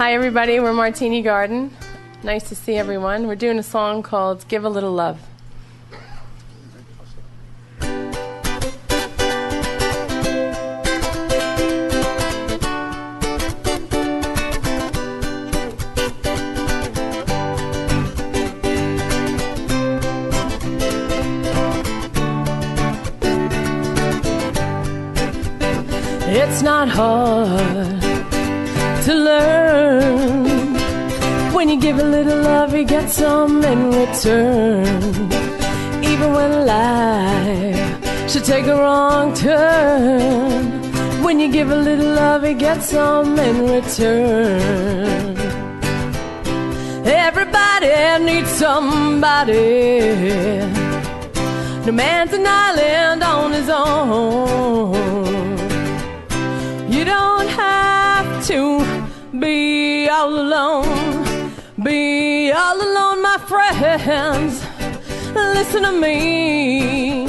Hi everybody, we're Martini Garden. Nice to see everyone. We're doing a song called Give a Little Love. It's not hard to learn. When you give a little love, you get some in return. Even when life should take a wrong turn, when you give a little love, you get some in return. Everybody needs somebody. No man's an island on his own. You don't have to be all alone. Be all alone, my friends. Listen to me.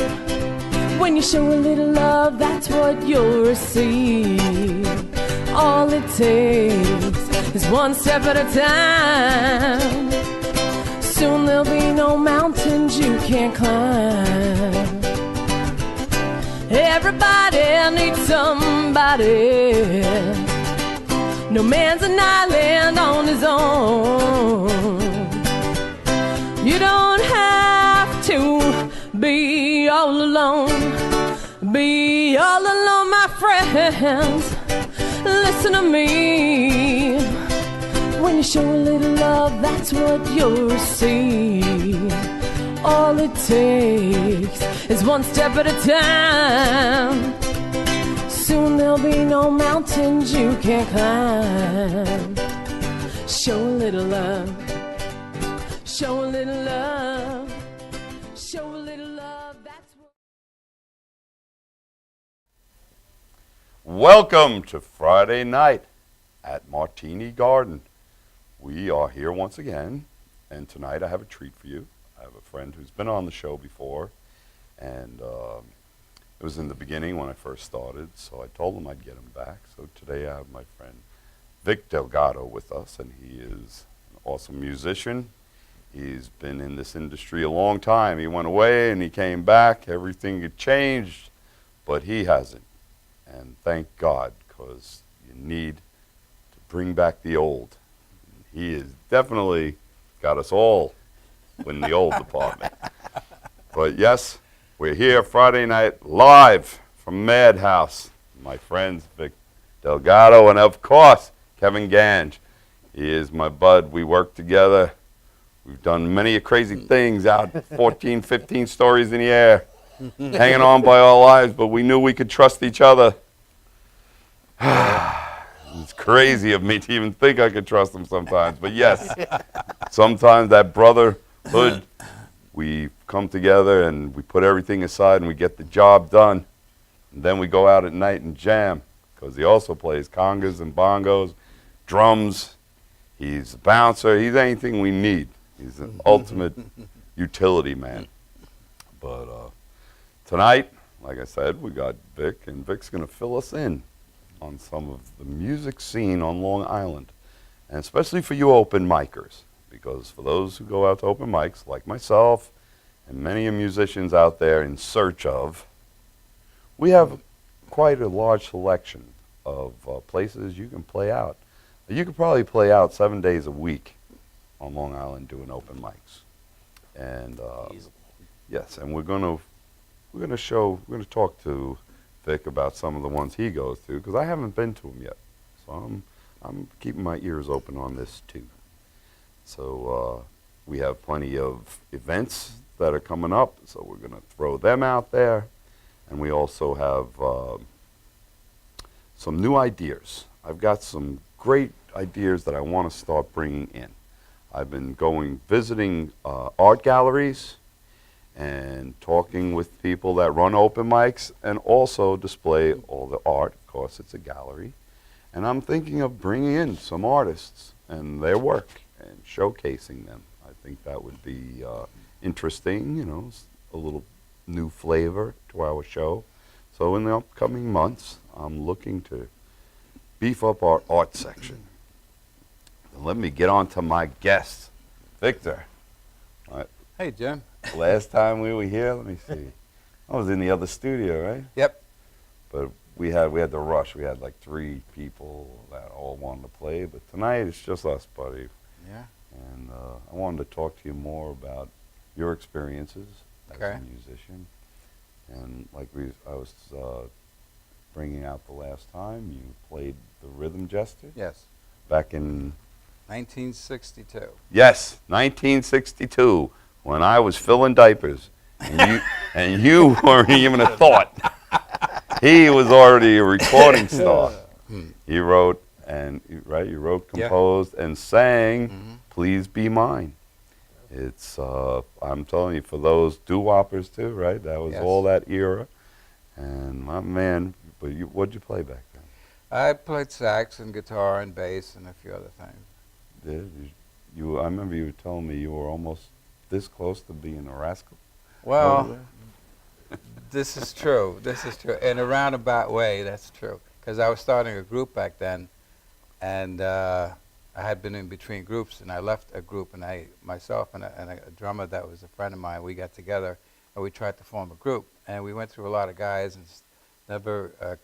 When you show a little love, that's what you'll receive. All it takes is one step at a time. Soon there'll be no mountains you can't climb. Everybody needs somebody. No man's an island on his own. You don't have to be all alone. Be all alone, my friends. Listen to me. When you show a little love, that's what you'll receive. All it takes is one step at a time. Soon there'll be no mountains you can't climb. Show a little love. Show a little love. Show a little love. That's what. Welcome to Friday night at Martini Garden. We are here once again, and tonight I have a treat for you. I have a friend who's been on the show before, and it was in the beginning when I first started, so I told him I'd get him back. So today I have my friend Vic Delgado with us, and he is an awesome musician. He's been in this industry a long time. He went away and he came back. Everything had changed, but he hasn't. And thank God, because you need to bring back the old. He has definitely got us all in the old department. But yes, we're here Friday night live from Madhouse. My friends Vic Delgado and of course Kevin Gange. He is my bud. We work together. We've done many crazy things out 14, 15 stories in the air, hanging on by our lives, but we knew we could trust each other. It's crazy of me to even think I could trust him sometimes, but yes, sometimes that brotherhood, we come together and we put everything aside and we get the job done. And then we go out at night and jam, because he also plays congas and bongos, drums. He's a bouncer. He's anything we need. He's an ultimate utility man. But tonight, like I said, we got Vic, and Vic's going to fill us in on some of the music scene on Long Island, and especially for you open micers, because for those who go out to open mics, like myself and many musicians out there in search of, we have quite a large selection of places you can play out. You could probably play out 7 days a week on Long Island doing open mics, and yes, and we're gonna talk to Vic about some of the ones he goes to, because I haven't been to them yet, so I'm keeping my ears open on this too. So we have plenty of events that are coming up, so we're gonna throw them out there, and we also have some new ideas. I've got some great ideas that I want to start bringing in. I've been visiting art galleries and talking with people that run open mics and also display all the art. Of course, it's a gallery. And I'm thinking of bringing in some artists and their work and showcasing them. I think that would be interesting, you know, a little new flavor to our show. So in the upcoming months, I'm looking to beef up our art section. Let me get on to my guest, Victor. Hey, Jim. Last time we were here, let me see. I was in the other studio, right? Yep. But we had to rush. We had like 3 people that all wanted to play. But tonight it's just us, buddy. Yeah. And I wanted to talk to you more about your experiences as Okay. a musician. And like I was bringing out the last time, you played the Rhythm Jester Yes. back in 1962. yes, 1962, when I was filling diapers, and you weren't even a thought. He was already a recording star. He wrote you wrote, composed, and sang "Please Be Mine." It's I'm telling you, for those doo-woppers too, right? That was Yes. all that era. And my man, but what'd you play back then? I played sax and guitar and bass and a few other things. I remember you were telling me you were almost this close to being a rascal. Well, this is true. This is true. In a roundabout way, that's true. Because I was starting a group back then, and I had been in between groups, and I left a group, and myself and a drummer that was a friend of mine, we got together, and we tried to form a group. And we went through a lot of guys and never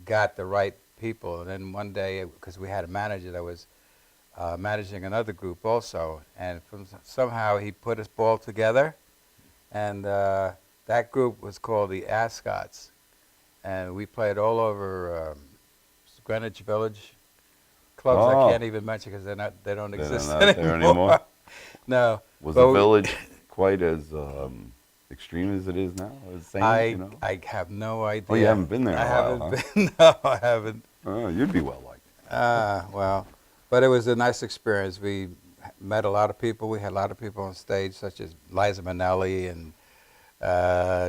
got the right people. And then one day, because we had a manager that was managing another group also, and somehow he put us all together, and that group was called the Ascots, and we played all over Greenwich Village, clubs I can't even mention because they don't exist not anymore. there anymore? No. Was the village quite as extreme as it is now? I have no idea. Oh, you haven't been there in a while, haven't been. No, I haven't. Oh, you'd be well liked. Well, but it was a nice experience. We met a lot of people. We had a lot of people on stage, such as Liza Minnelli and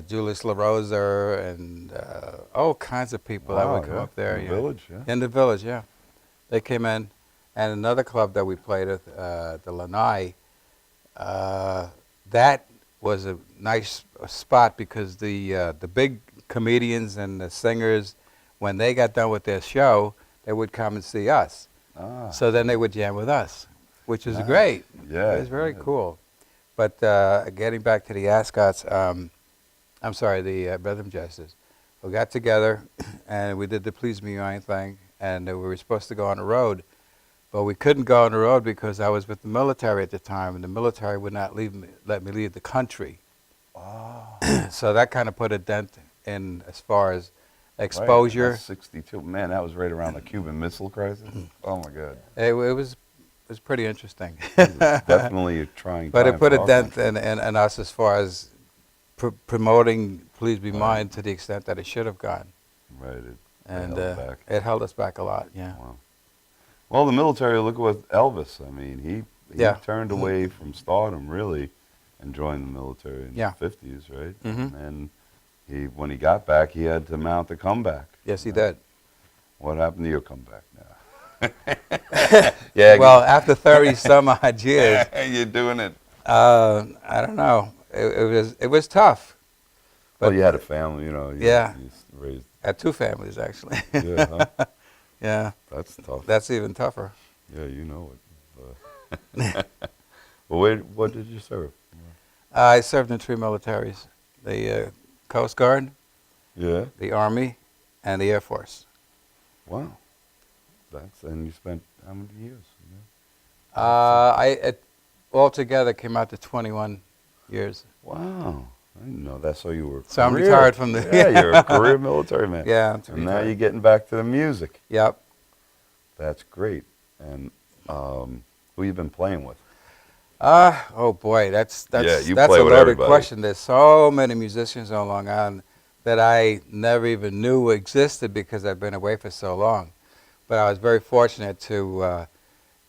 Julius LaRosa and all kinds of people that would come up there. In the village, yeah. In the village, yeah. They came in. And another club that we played at, the Lanai, that was a nice spot because the big comedians and the singers, when they got done with their show, they would come and see us. So then they would jam with us, which was great. Yeah. It was very cool. But getting back to the Ascots, I'm sorry, the Rhythm Jesters, we got together and we did the Please Me Mine thing, and we were supposed to go on the road, but we couldn't go on the road because I was with the military at the time, and the military would not let me leave the country. So that kind of put a dent in as far as exposure. Right. That's 62. Man, that was right around the Cuban Missile Crisis. Oh my God. It was pretty interesting. Definitely a trying But time it put for a our dent country. in us as far as promoting Please Be Mine to the extent that it should have gone. Right. And held back. it held us back a lot, yeah. Wow. Well, the military, look at Elvis. I mean, he turned away from stardom, really, and joined the military in the 50s, right? And when he got back, he had to mount a comeback. Yes, he did. What happened to your comeback now? Yeah. Well, after 30-some odd years. You're doing it. I don't know. It was tough. Well, you had a family, you know. You raised. I had 2 families, actually. Yeah, huh? Yeah. That's tough. That's even tougher. Yeah, you know it. Well, what did you serve? I served in 3 militaries: the Coast Guard, Yeah. the Army, and the Air Force. Wow. And you spent how many years? Altogether came out to 21 years. Wow. I didn't know that. So you were. So I'm retired from the. Yeah, you're a career military man. Yeah. And now you're getting back to the music. Yep. That's great. And who you been playing with? Oh boy, that's you a play with loaded everybody. question. There's so many musicians on Long Island that I never even knew existed because I've been away for so long. But I was very fortunate to.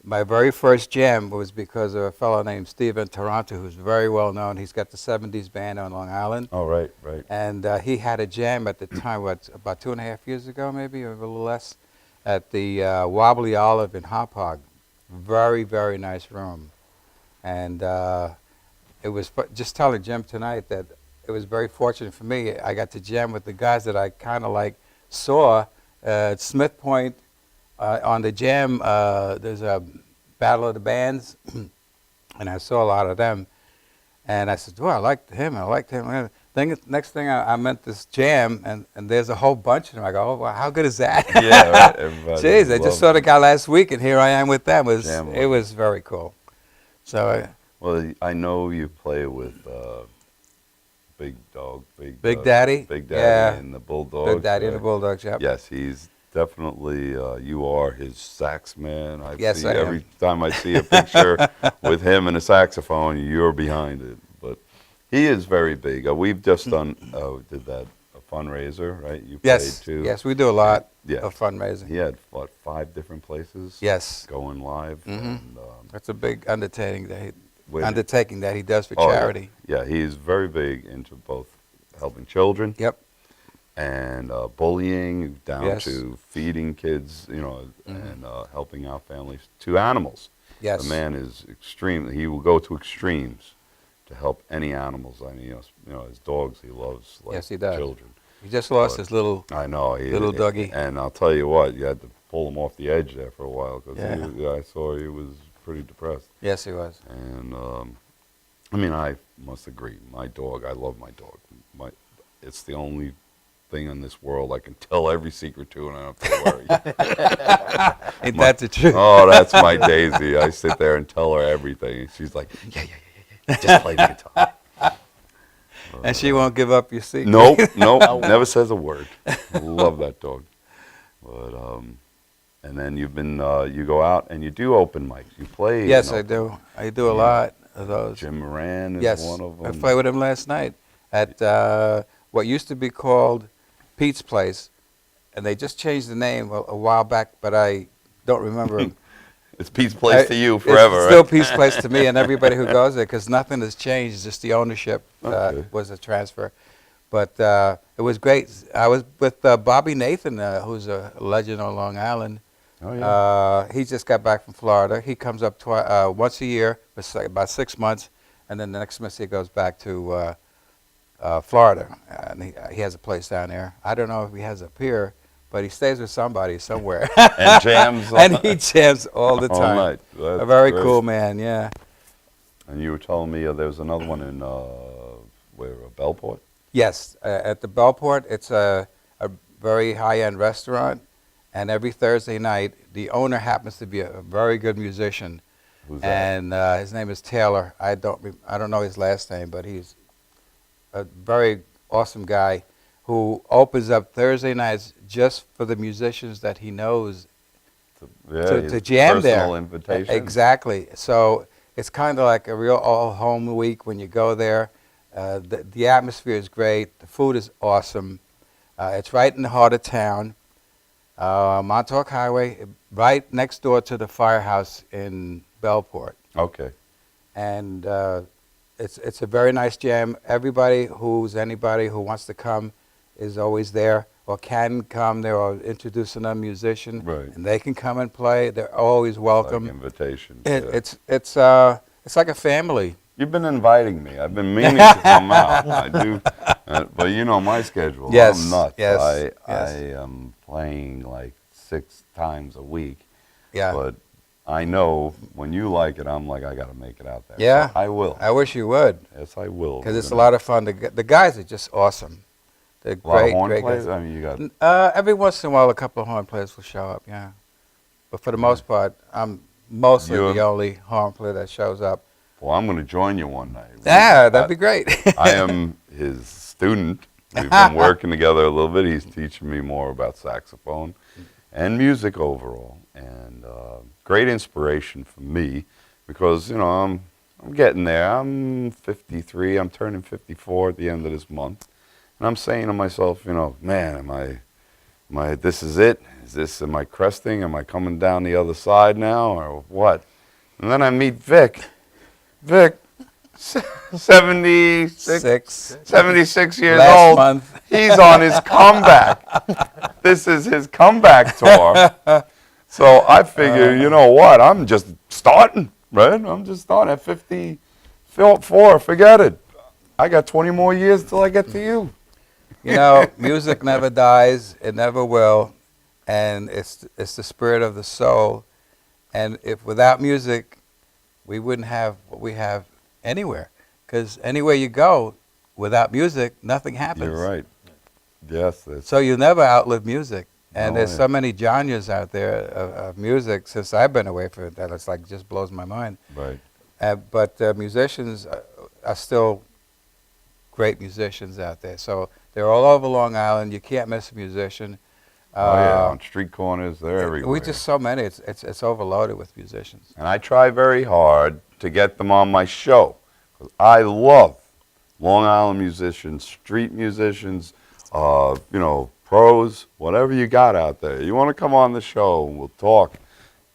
My very first jam was because of a fellow named Steven Taranto, who's very well known. He's got the 70s band on Long Island. Oh, right. And he had a jam at the time, about 2.5 years ago, maybe, or a little less, at the Wobbly Olive in Hop Hog. Very, very nice room. And it was just telling Jim tonight that it was very fortunate for me. I got to jam with the guys that I kind of like saw at Smith Point. On the jam, there's a Battle of the Bands, and I saw a lot of them. And I said, well, I liked him, I liked him. Next thing I met this jam, and there's a whole bunch of them. I go, oh, wow, how good is that? Yeah, right. Everybody Jeez, I just saw the guy last week, and here I am with them. It was very cool. So. Well, I know you play with Big Daddy. Big Daddy Yeah. and the Bulldogs. Big Daddy and the Bulldogs, yep. Yes, he's definitely, you are his sax man. Yes, I am. Every time I see a picture with him and a saxophone, you're behind it. But he is very big. We've just done, did that, a fundraiser, right? You played too. Yes, we do a lot Yeah. of fundraising. He had, what, 5 different places? Yes. Going live. And, That's a big undertaking that he does for charity. Yeah, he's very big into both helping children. Yep. And bullying down Yes. to feeding kids, and helping out families, to animals. Yes. The man is extreme. He will go to extremes to help any animals. I mean, his dogs he loves like Yes, he does. children. He just lost his little. I know. Little doggy. And I'll tell you what, you had to pull him off the edge there for a while because Yeah. I saw he was pretty depressed. Yes, he was. And I mean, I must agree. My dog, I love my dog. It's the only thing in this world I can tell every secret to, and I don't have to worry. Ain't that the truth? Oh, that's my Daisy. I sit there and tell her everything. And she's like, yeah. Just play the guitar. And she won't give up your secret. Nope, never says a word. Love that dog. But and then you've been you go out and you do open mics. You play. Yes, I do. I do a lot of those. Jim Moran is one of them. I played with him last night at what used to be called Pete's Place, and they just changed the name a while back, but I don't remember him. It's Pete's Place to you forever, It's still Pete's Place to me and everybody who goes there, because nothing has changed. Just the ownership was a transfer. But it was great. I was with Bobby Nathan, who's a legend on Long Island. Oh, yeah. He just got back from Florida. He comes up once a year for about 6 months, and then the next semester he goes back to Florida. And he has a place down there. I don't know if he has up here, but he stays with somebody somewhere. And jams. And he jams all the time. All night. That's A very great. cool man, yeah. And you were telling me there was another one in Bellport? Yes, at the Bellport, it's a very high-end restaurant, and every Thursday night, the owner happens to be a very good musician. Who's that? And his name is Taylor. I don't know his last name, but he's a very awesome guy who opens up Thursday nights just for the musicians that he knows to jam there. Personal invitation. Exactly. So it's kind of like a real all-home week when you go there. The atmosphere is great. The food is awesome. It's right in the heart of town. Montauk Highway, right next door to the firehouse in Bellport. Okay. And it's a very nice jam. Anybody who wants to come is always there or can come there or introduce another musician. Right. And they can come and play. They're always welcome. Like invitation. It's like a family. You've been inviting me. I've been meaning to come out. I do, but you know my schedule. Yes, I'm nuts. yes, I am playing like 6 times a week. Yeah. But I know when you like it, I'm like, I got to make it out there. Yeah. So I will. I wish you would. Yes, I will. Because it's a lot of fun. The guys are just awesome. They're A lot great, of horn great players? guys. I mean, you got... Every once in a while, a couple of horn players will show up, yeah. But for the most part, I'm mostly the only horn player that shows up. Well, I'm going to join you one night. Yeah, that'd be great. I am his student. We've been working together a little bit. He's teaching me more about saxophone and music overall. And great inspiration for me because, you know, I'm getting there. I'm 53. I'm turning 54 at the end of this month. And I'm saying to myself, you know, man, am I this is it? Am I cresting? Am I coming down the other side now or what? And then I meet Vic. Vic, 76 years Last old. month. He's on his comeback. This is his comeback tour. So I figure, you know what? I'm just starting, right? I'm just starting at 54. Forget it. I got 20 more years till I get to you. You know, music never dies. It never will. And it's the spirit of the soul. And if without music, we wouldn't have what we have anywhere. Because anywhere you go, without music, nothing happens. You're right. Yes. So you'll never outlive music. And No there's way. so many genres out there of music since I've been away from it that it's like just blows my mind. Right. But musicians are still great musicians out there. So they're all over Long Island. You can't miss a musician. Oh yeah, on street corners, they're everywhere. We just so many. It's overloaded with musicians. And I try very hard to get them on my show. 'Cause I love Long Island musicians, street musicians, pros, whatever you got out there. You want to come on the show and we'll talk.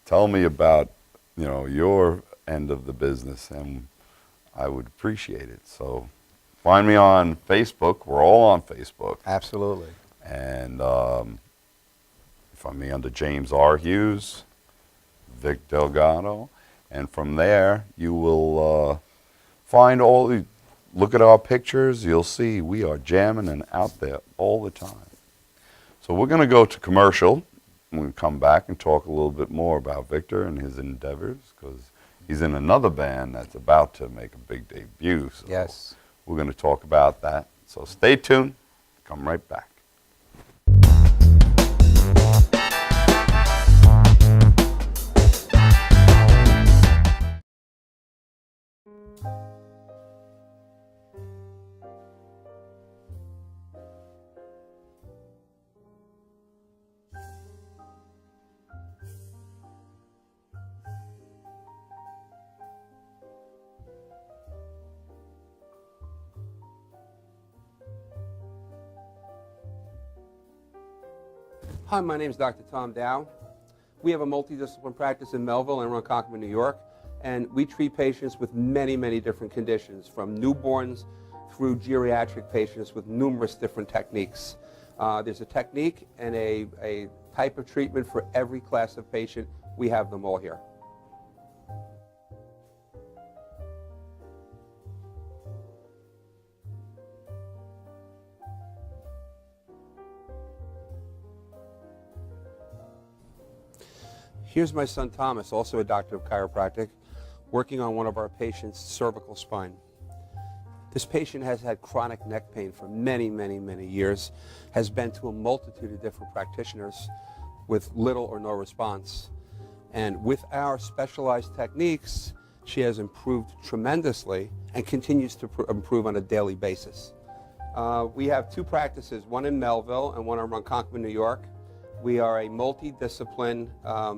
Tell me about, your end of the business, and I would appreciate it. So find me on Facebook. We're all on Facebook. Absolutely. And find me under James R. Hughes, Vic Delgado. And from there, you will find look at our pictures. You'll see we are jamming and out there all the time. So we're going to go to commercial. We're going to come back and talk a little bit more about Victor and his endeavors, because he's in another band that's about to make a big debut. So Yes. we're going to talk about that. So stay tuned. Come right back. Hi, my name is Dr. Tom Dow. We have a multidiscipline practice in Melville and Ronkonkoma, New York, and we treat patients with many, many different conditions, from newborns through geriatric patients with numerous different techniques. There's a technique and a type of treatment for every class of patient. We have them all here. Here's my son Thomas, also a doctor of chiropractic, working on one of our patients' cervical spine. This patient has had chronic neck pain for many, many, many years, has been to a multitude of different practitioners with little or no response. And with our specialized techniques, she has improved tremendously and continues to improve on a daily basis. We have two practices, one in Melville and one in Ronkonkoma, New York. We are a multidiscipline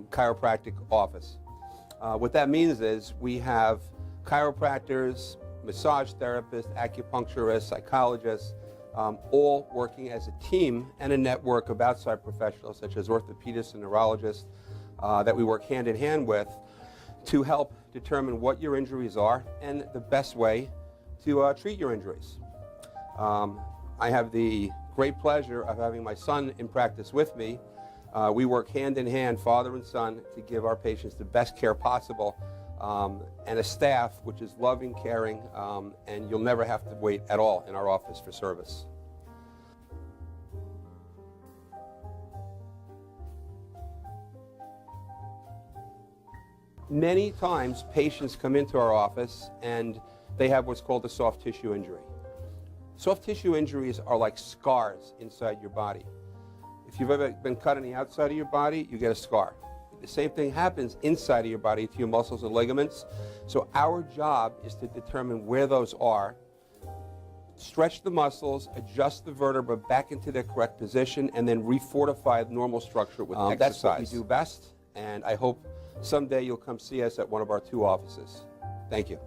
chiropractic office. What that means is we have chiropractors, massage therapists, acupuncturists, psychologists, all working as a team and a network of outside professionals such as orthopedists and neurologists that we work hand in hand with to help determine what your injuries are and the best way to treat your injuries. I have the great pleasure of having my son in practice with me. We work hand in hand, father and son, to give our patients the best care possible, and a staff which is loving, caring, and you'll never have to wait at all in our office for service. Many times patients come into our office and they have what's called a soft tissue injury. Soft tissue injuries are like scars inside your body. If you've ever been cut on the outside of your body, you get a scar. The same thing happens inside of your body to your muscles and ligaments. So our job is to determine where those are, stretch the muscles, adjust the vertebra back into their correct position, and then refortify the normal structure with exercise. That's what we do best, and I hope someday you'll come see us at one of our two offices. Thank you.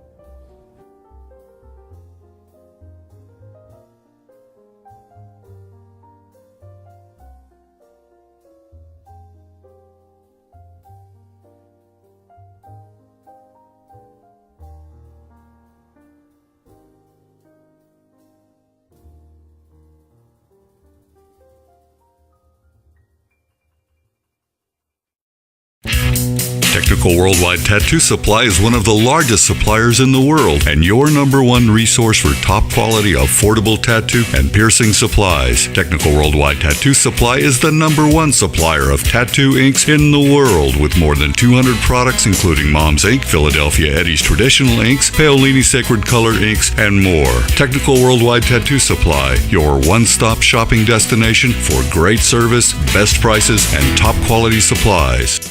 Technical Worldwide Tattoo Supply is one of the largest suppliers in the world and your number one resource for top quality, affordable tattoo and piercing supplies. Technical Worldwide Tattoo Supply is the number one supplier of tattoo inks in the world with more than 200 products including Mom's Ink, Philadelphia Eddie's Traditional Inks, Paolini Sacred Color Inks, and more. Technical Worldwide Tattoo Supply, your one-stop shopping destination for great service, best prices, and top quality supplies.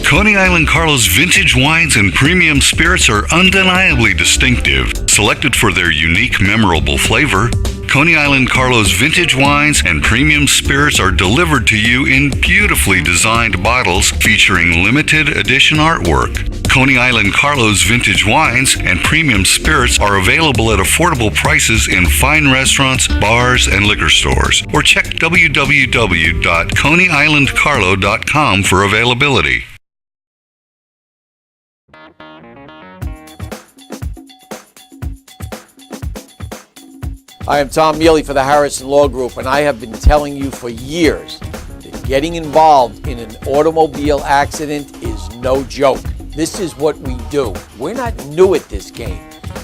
Coney Island Carlo's vintage wines and premium spirits are undeniably distinctive. Selected for their unique, memorable flavor, Coney Island Carlo's vintage wines and premium spirits are delivered to you in beautifully designed bottles featuring limited edition artwork. Coney Island Carlo's vintage wines and premium spirits are available at affordable prices in fine restaurants, bars, and liquor stores. Or check www.coneyislandcarlo.com for availability. I am Tom Mealy for the Harrison Law Group, and I have been telling you for years that getting involved in an automobile accident is no joke. This is what we do. We're not new at this game.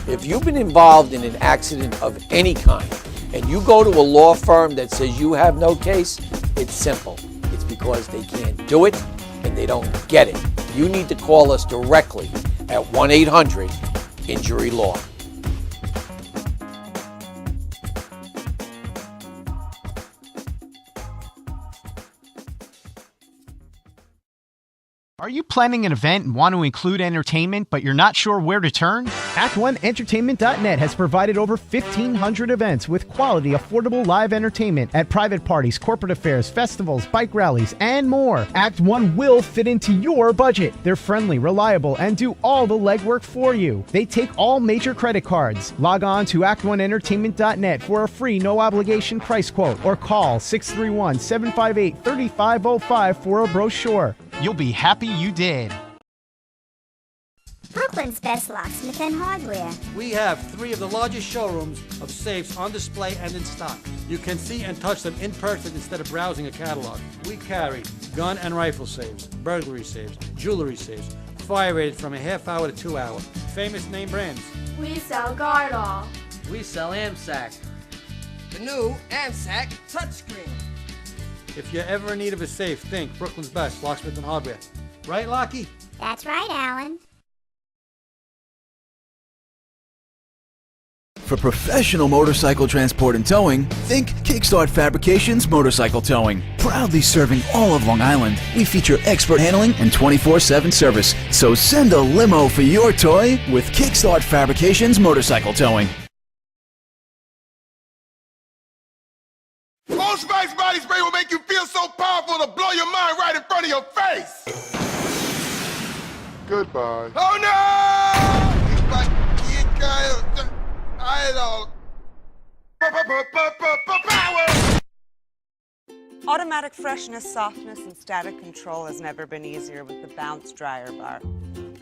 If you've been involved in an accident of any kind, and you go to a law firm that says you have no case, it's simple. It's because they can't do it and they don't get it. You need to call us directly at 1-800-INJURY-LAW. Are you planning an event and want to include entertainment, but you're not sure where to turn? Act1Entertainment.net has provided over 1,500 events with quality, affordable live entertainment at private parties, corporate affairs, festivals, bike rallies, and more. Act 1 will fit into your budget. They're friendly, reliable, and do all the legwork for you. They take all major credit cards. Log on to Act1Entertainment.net for a free, no-obligation price quote or call 631-758-3505 for a brochure. You'll be happy you did. Brooklyn's best locksmith and hardware. We have 3 of the largest showrooms of safes on display and in stock. You can see and touch them in person instead of browsing a catalog. We carry gun and rifle safes, burglary safes, jewelry safes, fire rated from a half hour to 2 hour. Famous name brands. We sell Gardol. We sell AMSAC. The new AMSAC touchscreen. If you're ever in need of a safe, think Brooklyn's best locksmith and hardware. Right, Lockie? That's right, Alan. For professional motorcycle transport and towing, think Kickstart Fabrications Motorcycle Towing. Proudly serving all of Long Island, we feature expert handling and 24/7 service. So send a limo for your toy with Kickstart Fabrications Motorcycle Towing. Old Spice body spray will make you feel so powerful to blow your mind right in front of your face. Goodbye. Oh no! Power! Automatic freshness, softness, and static control has never been easier with the Bounce Dryer Bar.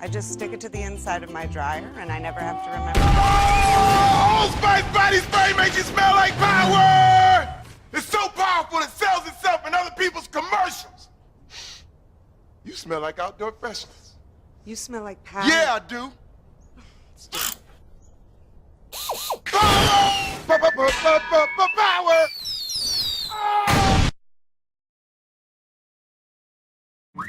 I just stick it to the inside of my dryer and I never have to remember. Oh, Old Spice body spray makes you smell like power! It's so powerful it sells itself in other people's commercials. You smell like outdoor freshness. You smell like power. Yeah, I do. Power! Power!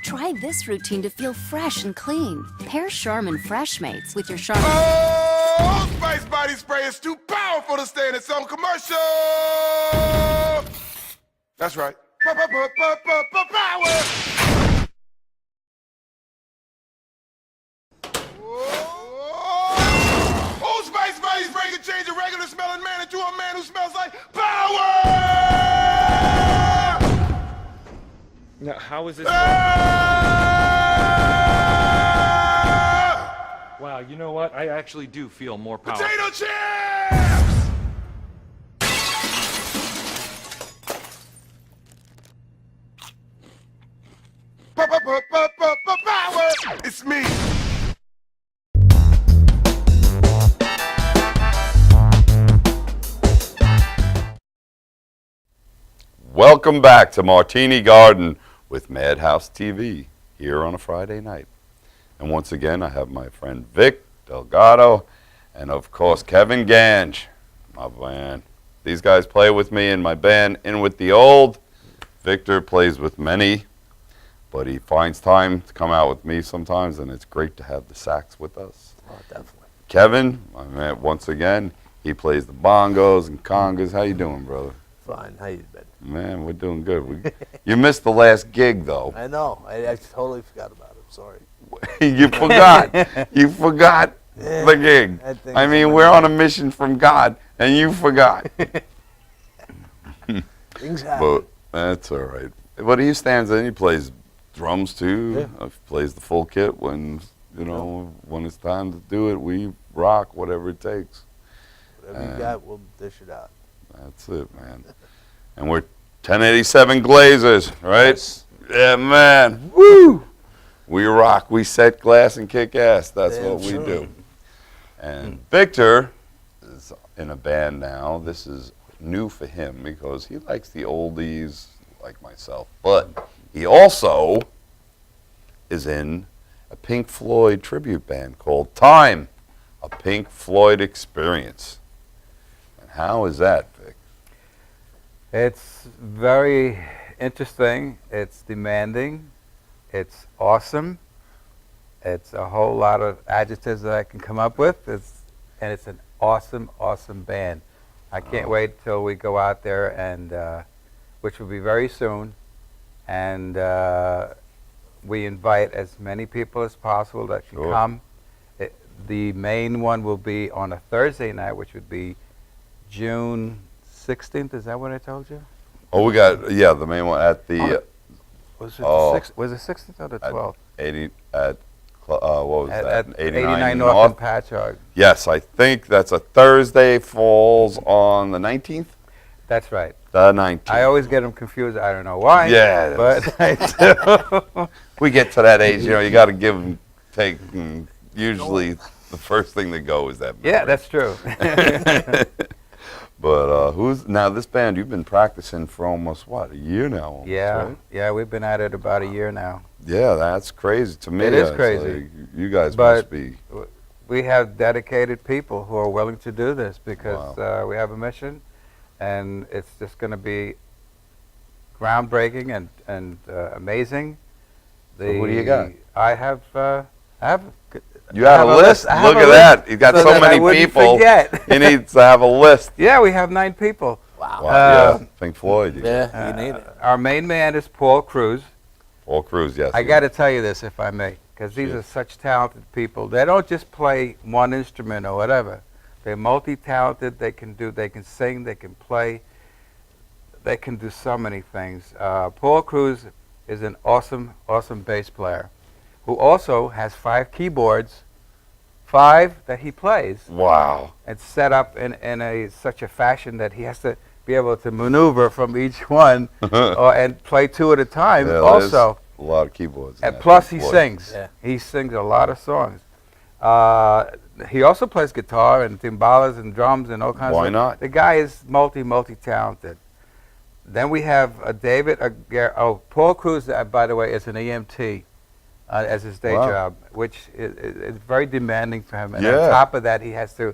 Try this routine to feel fresh and clean. Pair Charmin Fresh Mates with your Charmin. Oh, Spice body spray is too powerful to stay in its own commercial. That's right. Power. Old Spice body spray can change a regular smelling man into a man who smells like power. Now, how is this? Wow, you know what? I actually do feel more powerful. Potato chips! Power! It's me. Welcome back to Martini Garden with Madhouse TV here on a Friday night. And once again, I have my friend Vic Delgado, and of course Kevin Gange, my man. These guys play with me in my band, In With the Old. Victor plays with many, but he finds time to come out with me sometimes, and it's great to have the sax with us. Oh, definitely. Kevin, my man, once again, he plays the bongos and congas. How you doing, brother? Fine. How you been? Man, we're doing good. You missed the last gig, though. I know. I totally forgot about it. Sorry. You forgot. You forgot the gig. I mean, we're on a mission from God, and you forgot. Things happen. But that's all right. But he stands in. He plays drums too. Yeah. Plays the full kit when when it's time to do it. We rock whatever it takes. Whatever you got, we'll dish it out. That's it, man. And we're 1087 Glazers, right? Yes. Yeah, man. Woo! We rock. We set glass and kick ass. That's what we do. And Victor is in a band now. This is new for him because he likes the oldies like myself. But he also is in a Pink Floyd tribute band called Time, a Pink Floyd experience. And how is that, Vic? It's very interesting. It's demanding. It's awesome. It's a whole lot of adjectives that I can come up with. And it's an awesome, awesome band. I can't wait till we go out there, and which will be very soon. And we invite as many people as possible that can come. The main one will be on a Thursday night, which would be June 16th. Is that what I told you? Oh, we got, the main one at the... Was it the 16th or the 12th? What was that? At 89 North and Patchogue. Yes, I think that's a Thursday, falls on the 19th? That's right. The 19th. I always get them confused. I don't know why. Yeah. But I do. We get to that age, you got to give and take. And usually the first thing to go is that memory. Yeah, that's true. But who's now this band? You've been practicing for almost a year now? Almost, yeah, right? yeah, we've been at it about a year now. Yeah, that's crazy to me. It is crazy. Like, you guys must but be. We have dedicated people who are willing to do this because we have a mission, and it's just going to be groundbreaking and amazing. So what do you got? I have. You had a list? Look at that. You got so many people. You need to have a list. Yeah, we have 9 people. Wow. Yeah, Pink Floyd. You need it. Our main man is Paul Cruz. Paul Cruz, yes. I got to tell you this, if I may, because these are such talented people. They don't just play one instrument or whatever. They're multi-talented. They can sing, they can play. They can do so many things. Paul Cruz is an awesome, awesome bass player, who also has 5 keyboards, 5 that he plays. Wow. It's set up in such a fashion that he has to be able to maneuver from each one and play 2 at a time also. A lot of keyboards. And plus he sings. Yeah. He sings a lot of songs. He also plays guitar and timbales and drums and all kinds of stuff. Why not? The guy is multi-talented. Then we have Paul Cruz, by the way, is an EMT. As his day job, which is very demanding for him. And on top of that, he has to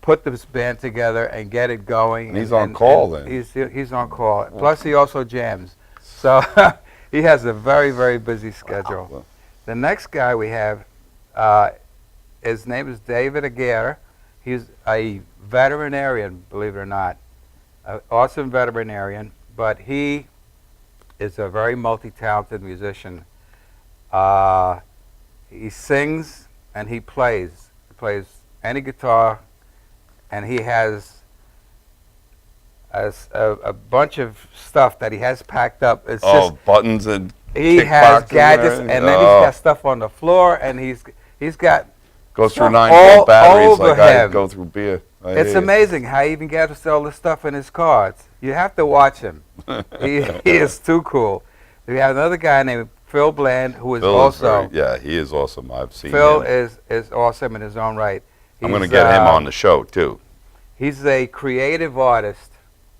put this band together and get it going. And he's on call then. He's on call. Plus, he also jams. So he has a very, very busy schedule. Wow. The next guy we have, his name is David Aguirre. He's a veterinarian, believe it or not. An awesome veterinarian, but he is a very multi-talented musician. He sings and he plays. He plays any guitar, and he has a bunch of stuff that he has packed up. It's just buttons and he has gadgets, and then he's got stuff on the floor, and he's got goes through 9-volt batteries like I go through beer. It's amazing how he even gets all this stuff in his cars. You have to watch him. he is too cool. We have another guy named Phil Bland, who is also... he is awesome. I've seen Phil him. is awesome in his own right. I'm going to get him on the show, too. He's a creative artist.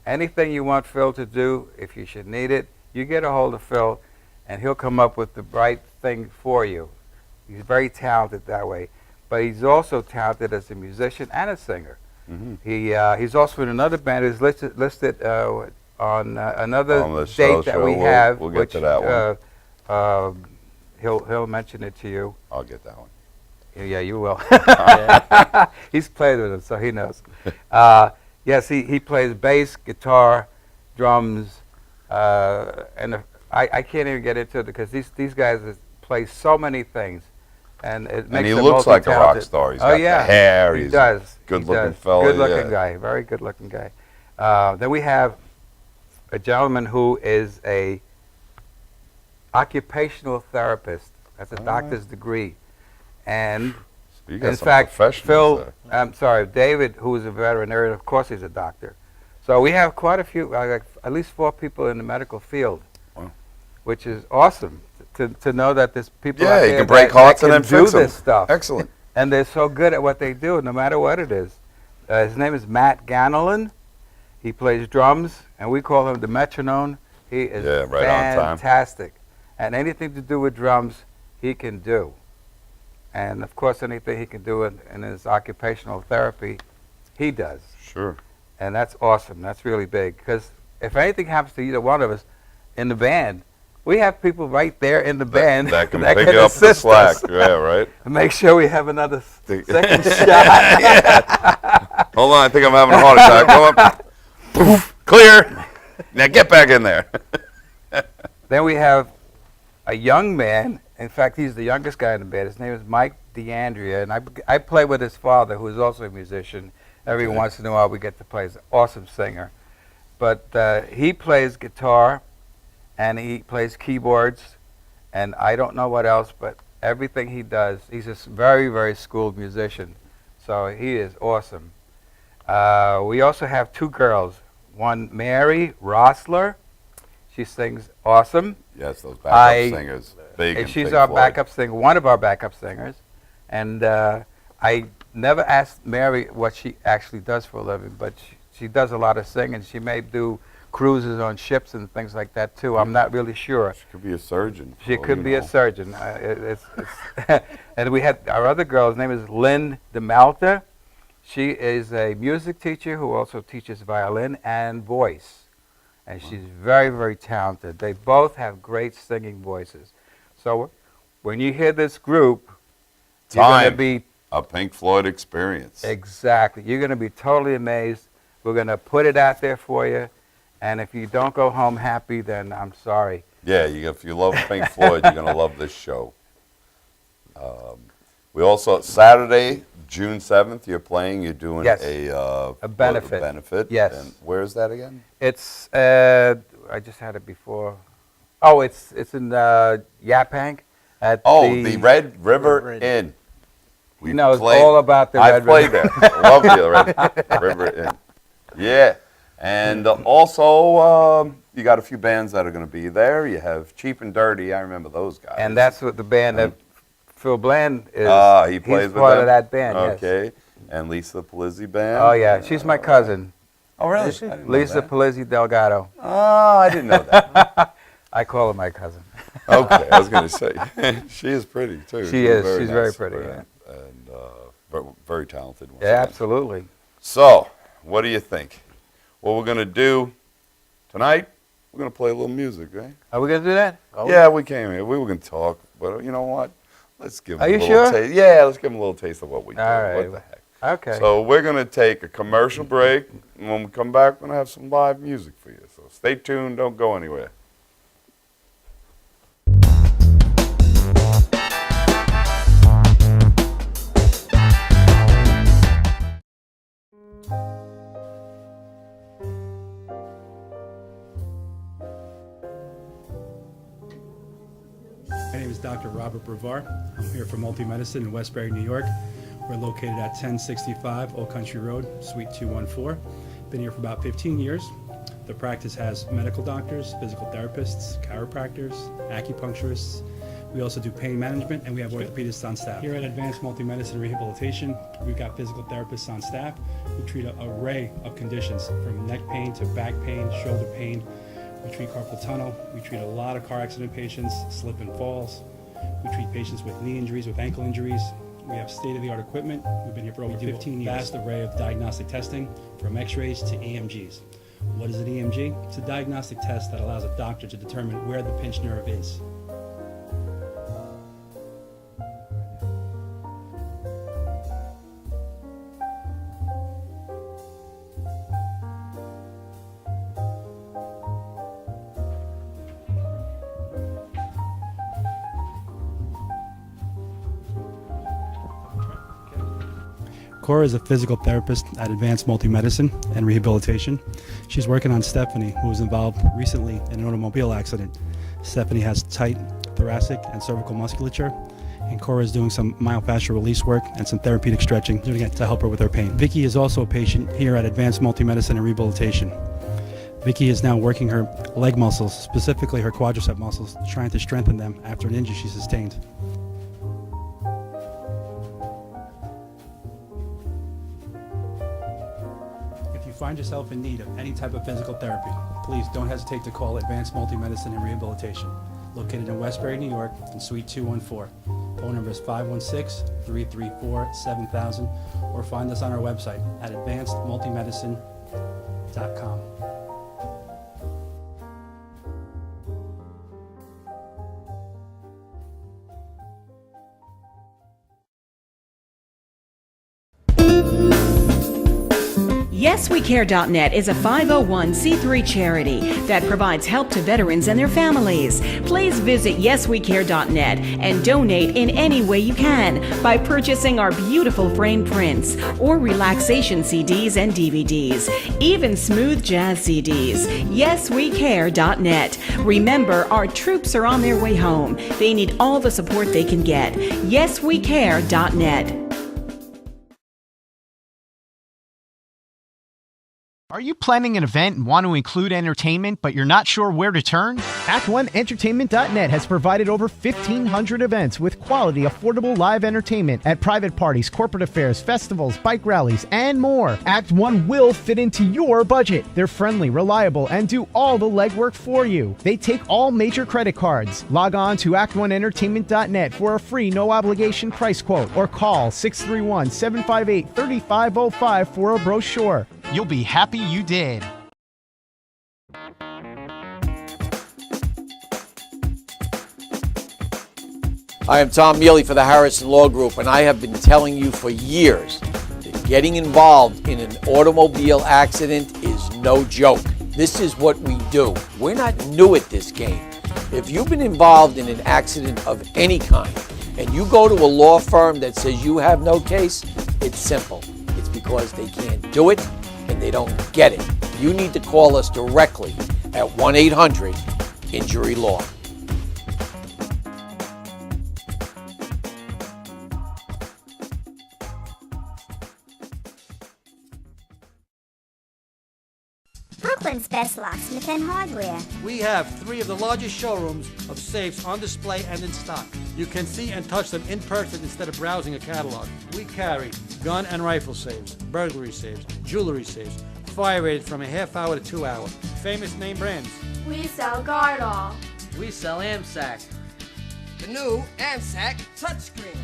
Anything you want Phil to do, if you should need it, you get a hold of Phil, and he'll come up with the right thing for you. He's very talented that way. But he's also talented as a musician and a singer. He's also in another band who's listed on another date that we have. We'll get to that one. He'll mention it to you. I'll get that one. Yeah, you will. He's played with him, so he knows. Yes, he plays bass, guitar, drums, and I can't even get into it because these guys play so many things. And it makes he them looks like a rock multi-talented. star. He's got the hair. He's a good-looking fella. Good-looking guy. Very good-looking guy. Then we have a gentleman who is a occupational therapist. That's a doctor's degree. And So you got in some fact, professionals there. David, who is a veterinarian, of course he's a doctor. So we have quite a few, like at least 4 people in the medical field, which is awesome to know that there's people out there you can break hearts and then do fix them. this stuff. Excellent. And they're so good at what they do, no matter what it is. His name is Matt Ganelin. He plays drums, and we call him the metronome. He is right on time. fantastic. And anything to do with drums, he can do. And of course, anything he can do in his occupational therapy, he does. Sure. And that's awesome. That's really big. Because if anything happens to either one of us in the band, we have people right there in the band that can pick up the assist slack. us. Yeah, right. And make sure we have another second shot. Yeah. Hold on, I think I'm having a heart attack. Go up. Poof, clear. Now get back in there. Then we have a young man. In fact, he's the youngest guy in the band. His name is Mike DeAndrea, and I play with his father, who is also a musician. Every once in a while, we get to play. He's an awesome singer. But he plays guitar, and he plays keyboards, and I don't know what else, but everything he does, he's a very, very schooled musician. So he is awesome. We also have 2 girls. One, Mary Rossler. She sings awesome. Yes, those backup singers. Big and in she's Pink our Floyd. backup singer, one of our backup singers. And I never asked Mary what she actually does for a living, but she does a lot of singing. She may do cruises on ships and things like that too. I'm not really sure. She could be a surgeon. She could be a surgeon. And we had our other girl's name is Lynn DeMalta. She is a music teacher who also teaches violin and voice. And she's very, very talented. They both have great singing voices. So when you hear this group, you're going to be a Pink Floyd experience. Exactly. You're going to be totally amazed. We're going to put it out there for you. And if you don't go home happy, then I'm sorry. Yeah, if you love Pink Floyd, you're going to love this show. We also, Saturday, June 7th, you're doing a benefit. A benefit. Yes. And where is that again? It's, I just had it before. Oh, it's in Yaphank. The Red River Inn. He knows all about the Red River. I played there. Love the Red River Inn. Yeah. And also, you got a few bands that are going to be there. You have Cheap and Dirty. I remember those guys. And that's what the band that Phil Bland is. He plays he's with part them? of that band, Okay. yes. And Lisa Palizzi band. Oh, yeah. She's my cousin. Oh, really? Is she? Lisa Palizzi Delgado. Oh, I didn't know that. I call her my cousin. Okay, I was going to say. She is pretty, too. She is. Very She's nice, very pretty, yeah. And very talented. Yeah, absolutely. So, what do you think? What we're going to do tonight, we're going to play a little music, right? Are we going to do that? Yeah, we came here. We were going to talk, but you know what? Let's give them Are a you little sure? taste. Yeah, let's give them a little taste of what we do. All right. What the heck? Okay. So we're going to take a commercial break, and when we come back, we're going to have some live music for you. So stay tuned. Don't go anywhere. My name is Dr. Robert Brevard. I'm here for Multi-Medicine in Westbury, New York. We're located at 1065 Old Country Road, Suite 214. Been here for about 15 years. The practice has medical doctors, physical therapists, chiropractors, acupuncturists. We also do pain management, and we have orthopedists on staff. Here at Advanced Multi-Medicine Rehabilitation, we've got physical therapists on staff who treat an array of conditions, from neck pain to back pain, shoulder pain. We treat carpal tunnel. We treat a lot of car accident patients, slip and falls. We treat patients with knee injuries, with ankle injuries. We have state-of-the-art equipment. We've been here for over 15 years. Vast array of diagnostic testing, from x-rays to EMGs. What is an EMG? It's a diagnostic test that allows a doctor to determine where the pinched nerve is. Cora is a physical therapist at Advanced Multi-Medicine and Rehabilitation. She's working on Stephanie, who was involved recently in an automobile accident. Stephanie has tight thoracic and cervical musculature, and Cora is doing some myofascial release work and some therapeutic stretching, doing it to help her with her pain. Vicky is also a patient here at Advanced Multi-Medicine and Rehabilitation. Vicky is now working her leg muscles, specifically her quadricep muscles, trying to strengthen them after an injury she sustained. If you find yourself in need of any type of physical therapy, please don't hesitate to call Advanced Multi-Medicine and Rehabilitation, located in Westbury, New York, in Suite 214. Phone number is 516-334-7000, or find us on our website at advancedmultimedicine.com. YesWeCare.net is a 501c3 charity that provides help to veterans and their families. Please visit YesWeCare.net and donate in any way you can by purchasing our beautiful framed prints or relaxation CDs and DVDs, even smooth jazz CDs. YesWeCare.net. Remember, our troops are on their way home. They need all the support they can get. YesWeCare.net. Are you planning an event and want to include entertainment, but you're not sure where to turn? Act1Entertainment.net has provided over 1,500 events with quality, affordable live entertainment at private parties, corporate affairs, festivals, bike rallies, and more. Act 1 will fit into your budget. They're friendly, reliable, and do all the legwork for you. They take all major credit cards. Log on to Act1Entertainment.net for a free, no-obligation price quote, or call 631-758-3505 for a brochure. You'll be happy you did. I am Tom Mealy for the Harrison Law Group, and I have been telling you for years that getting involved in an automobile accident is no joke. This is what we do. We're not new at this game. If you've been involved in an accident of any kind, and you go to a law firm that says you have no case, it's simple. It's because they can't do it and they don't get it. You need to call us directly at 1-800-INJURY-LAW. Brooklyn's best locksmith and hardware. We have 3 of the largest showrooms of safes on display and in stock. You can see and touch them in person instead of browsing a catalog. We carry gun and rifle safes, burglary safes, jewelry safes, fire rated from a half hour to 2 hour. Famous name brands. We sell Gardol. We sell AMSAC. The new AMSAC touchscreen.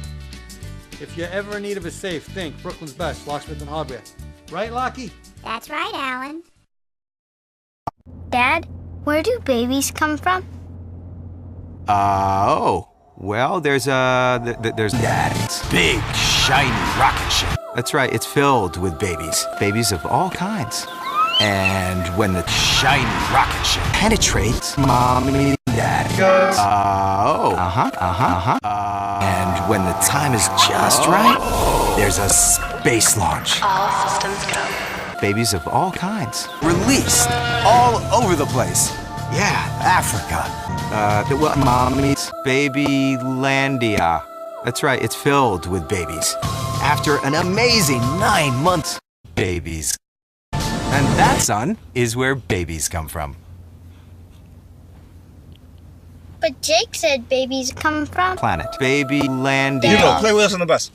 If you're ever in need of a safe, think Brooklyn's best locksmith and hardware. Right, Lockie? That's right, Alan. Dad, where do babies come from? Well, there's that big, shiny rocket ship. That's right, it's filled with babies of all kinds. And when the shiny rocket ship penetrates, Mommy and Dad goes, and when the time is just right, there's a space launch. All systems go. Babies of all kinds, released all over the place. Yeah, Africa. Mommy's Babylandia. That's right, it's filled with babies. After an amazing 9 months, babies. And that, son, is where babies come from. But Jake said babies come from Planet Babylandia. You go, play with us on the bus.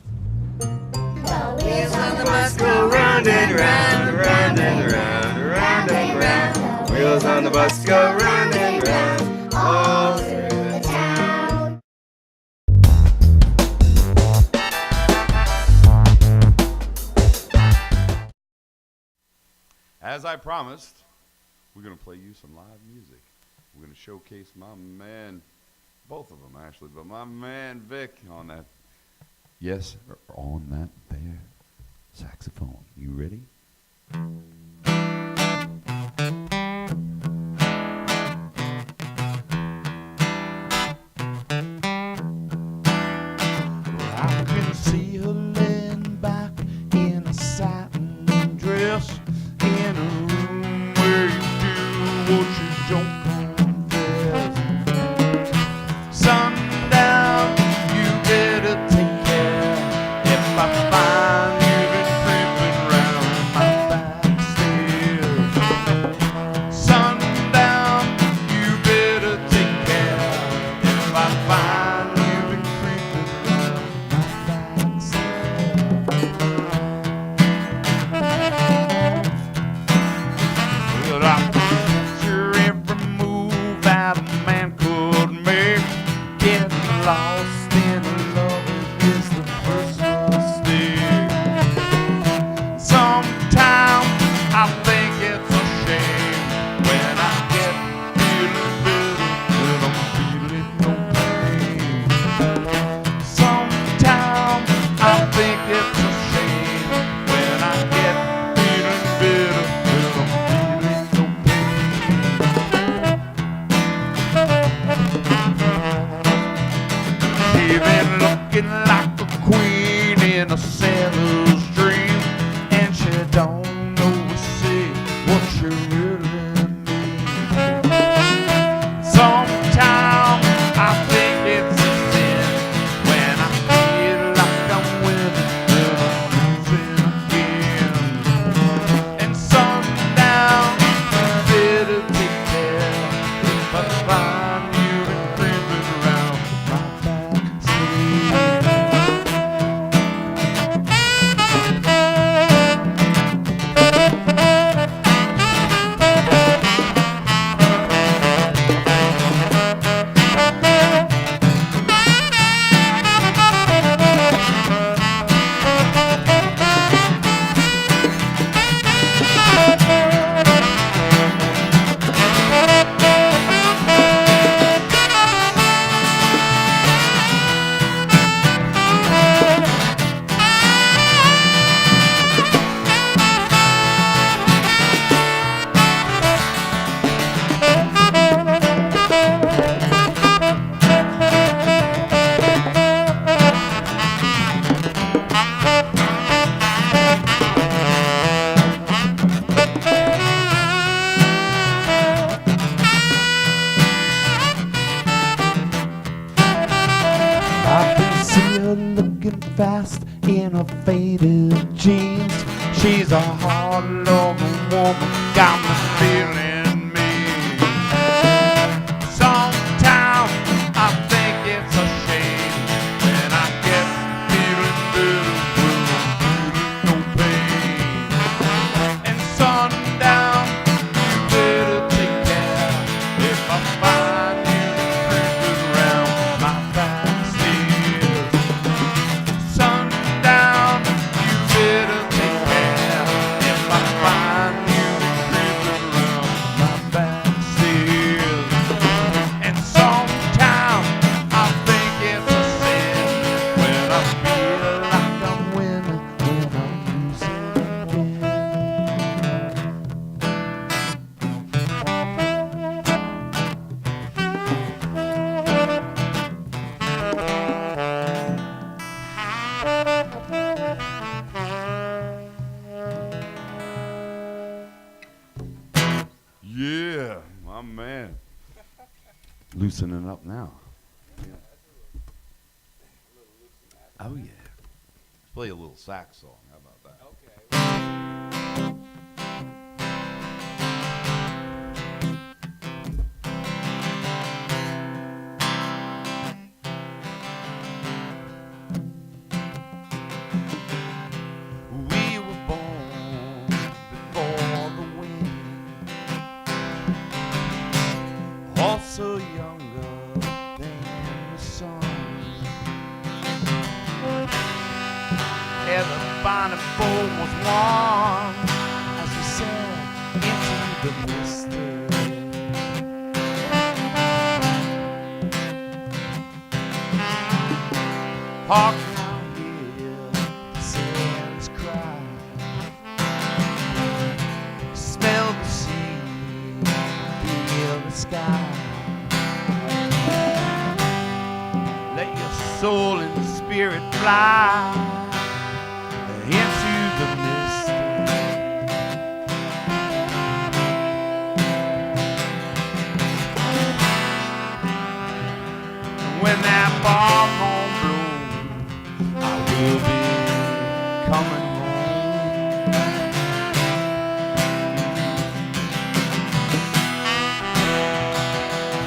Wheels on the bus go round and round, round and round, round and round. Wheels on the bus go round and round, all through as I promised, we're going to play you some live music. We're going to showcase my man, both of them actually, but my man Vic on that, yes, on that there saxophone. You ready? I can see her laying back in a satin dress in a room where you do what you don't confess. Sundown, you better take care if I find you been creeping round my back stairs. Sundown, you better take care if I find you been creeping round my back stairs. Well, I picture every move that a man could make. Getting lost in love is the first mistake. Sometimes I think it's a shame when I get feeling bitter that I'm feeling no pain. Sometimes I think it's a shame when I get feeling bitter that I'm feeling no pain. She been looking like a queen in a sailor's dream, and she don't know what she really means. Sometimes I think it's a sin when I feel like I'm winning and I'm losing again. And sundown, you better take care if I find you been creeping around my back stairs. I can see her looking fast in her faded jeans. She's a hard-loving woman, got me feeling mean. Sometimes I think it's a shame when I get feeling bitter when I'm feeling no pain. And sundown, you better take care if I find you creeping around my back stairs. Sundown, you better take care if I find you creeping around my back stairs. And sometimes I think it's a sin when I feel like I'm winning when I'm losing again. Yeah, my man. Loosening up now. Oh, yeah. Let's play a little sax song. How about that? Okay. We were born before the wind, also younger than the sun. Yeah, the final four was one, as we said. Hark now, hear the sailors cry. Smell the sea, feel the sky. Let your soul and spirit fly into the mist. When that foghorn blows, I will be coming home.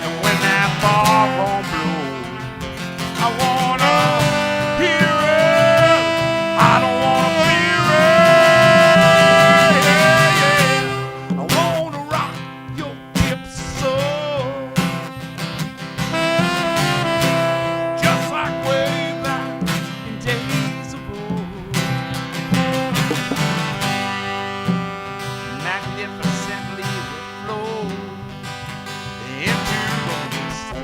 And when that foghorn blows, I wanna hear it. I don't wanna fear it. I wanna rock your hips so. Just like way back in days of old. Magnificently we flow into the mist.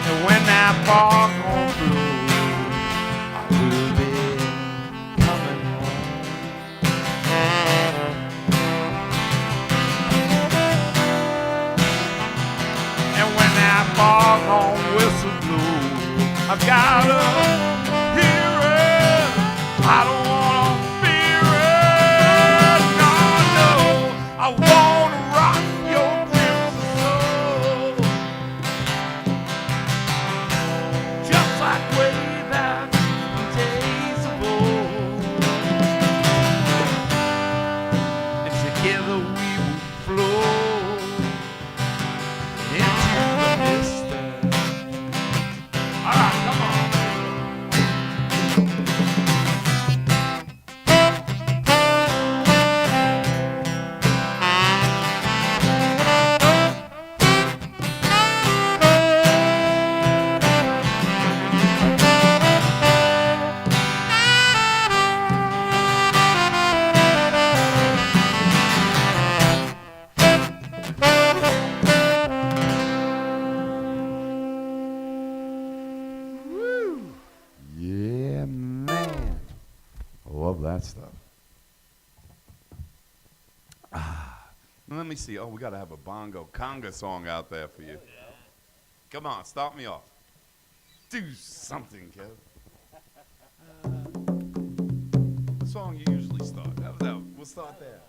And when that foghorn blows, I will be coming home. And when that foghorn whistle blows, I've gotta hear it. I don't wanna fear it. No, no, I wanna rock your gypsy soul. Just like way back in days of old. And together we will flow into the mist. All right, come on. Yeah, man. I love that stuff. Let me see. Oh, we got to have a bongo conga song out there for you. Come on, start me off. Do something, Kev. What song you usually start? We'll start there.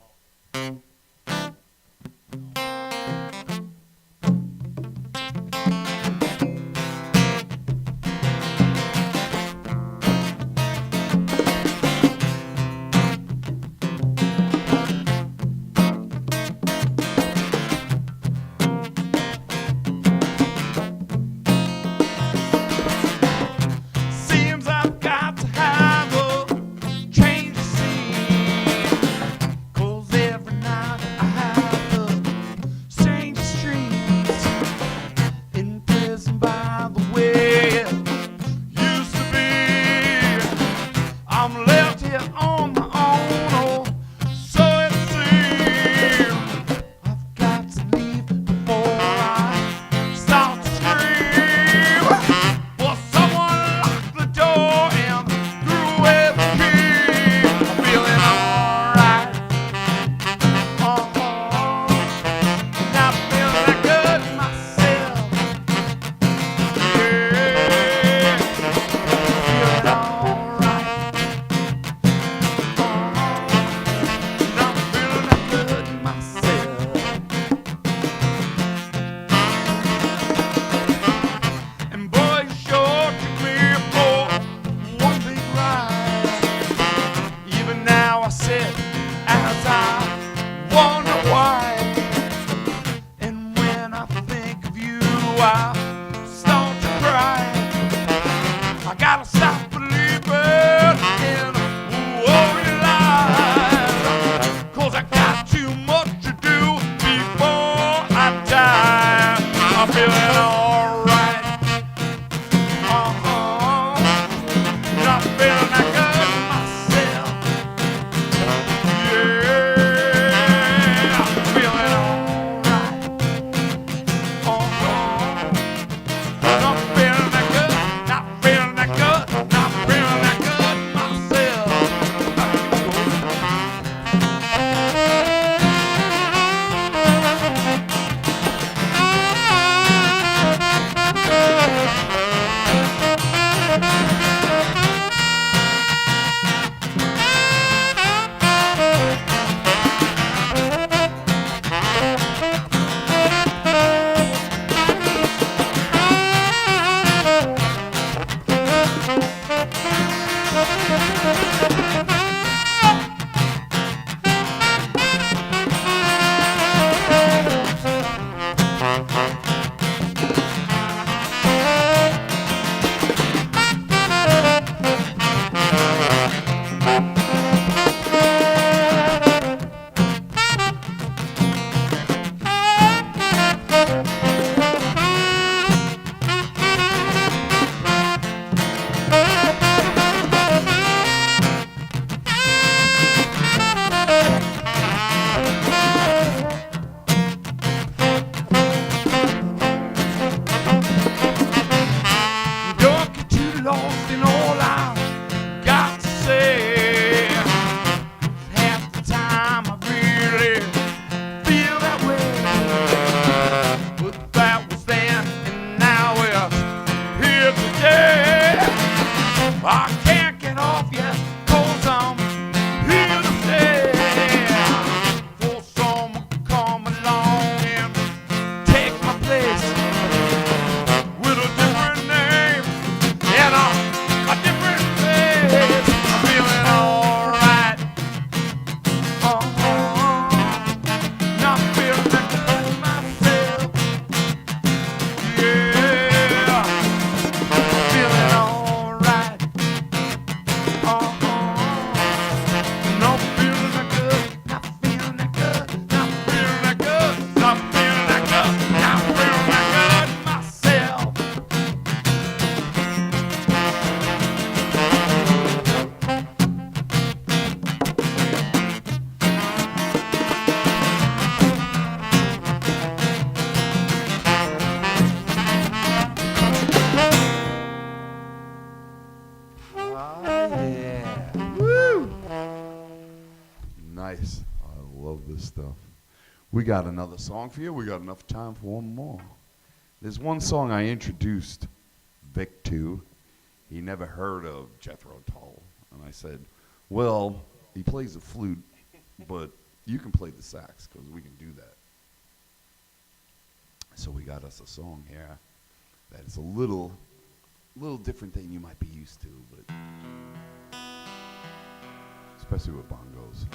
Seems I've got to have a change of scene. 'Cause every night love this stuff. We got another song for you. We got enough time for one more. There's one song I introduced Vic to. He never heard of Jethro Tull. And I said, well, he plays the flute, but you can play the sax because we can do that. So we got us a song here that is a little different than you might be used to, but especially with bongos.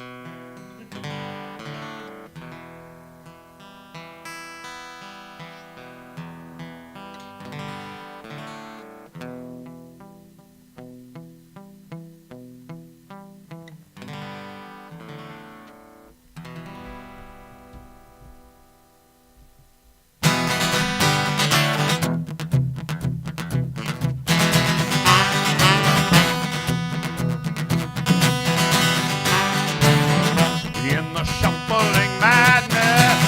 In the shuffling madness,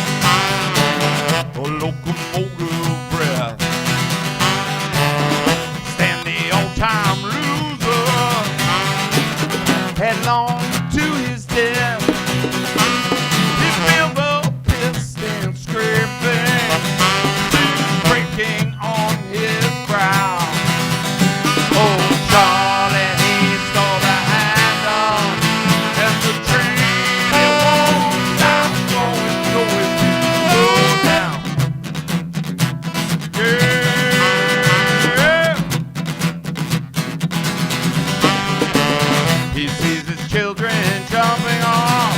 a locomotive breath, stand the old-time loser headlong to his death. He feel the piston scraping, breaking on his brow. Oh, Charlie, he stole the handle, and the train it won't stop going, going to go down. Yeah. He sees his children jumping off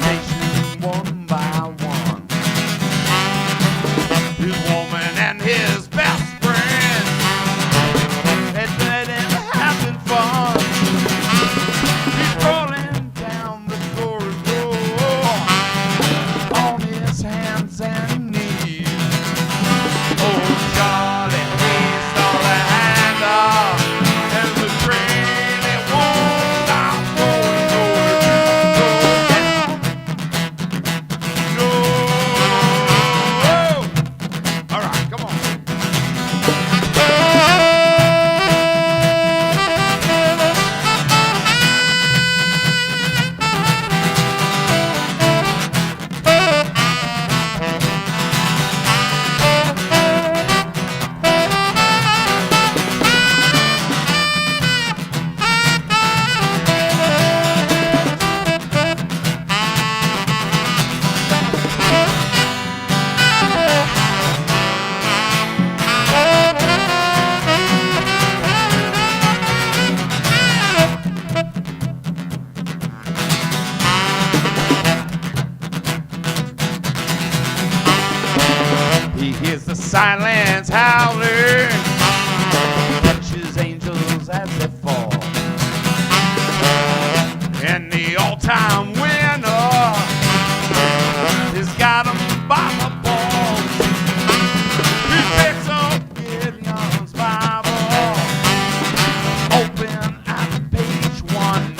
station one by one. His woman and his best friend had been having fun. He's rolling down the corridor on his hands and knees. Oh, Charlie, he stole the handle, and the train it won't stop going nowhere to go down. No. All right, come on. He hears the silence howling, catches angels as they fall, and the all-time winner has got him by the balls. He picks up Gideon's Bible, open at page 1.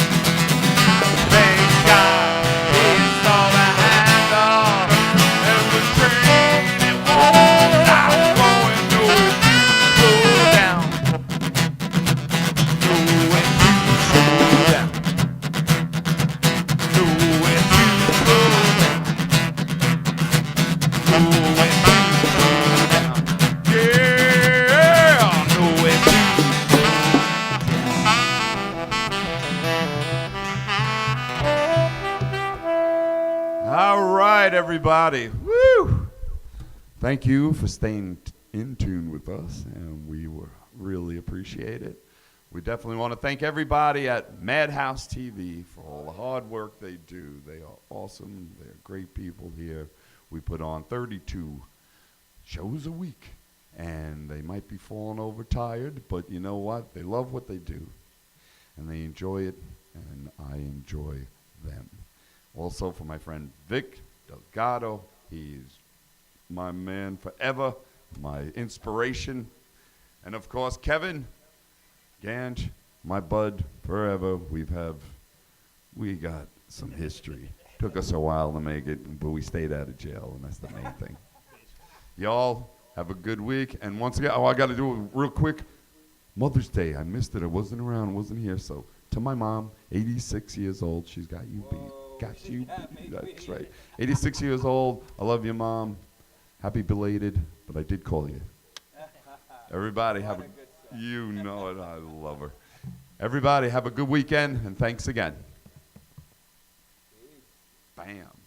Thank God he stole the handle, and the train it won't stop going nowhere to go down. Nowhere to go down. Nowhere to go down. Nowhere to go down. Yeah, nowhere to go down. All right, everybody. Woo! Thank you for staying in tune with us, and we really appreciate it. We definitely want to thank everybody at Madhouse TV for all the hard work they do. They are awesome. They're great people here. We put on 32 shows a week, and they might be falling over tired, but you know what? They love what they do, and they enjoy it, and I enjoy them. Also for my friend Vic Delgado, he's my man forever, my inspiration. And of course, Kevin Gange, my bud forever. We got some history. Took us a while to make it, but we stayed out of jail, and that's the main thing. Y'all have a good week. And once again, I got to do it real quick. Mother's Day, I missed it. I wasn't around, wasn't here. So to my mom, 86 years old, she's got you beat. got you. That's right. 86 years old. I love you, Mom. Happy belated, but I did call you. Everybody have a, you know it, I love her. Everybody have a good weekend, and thanks again. Bam.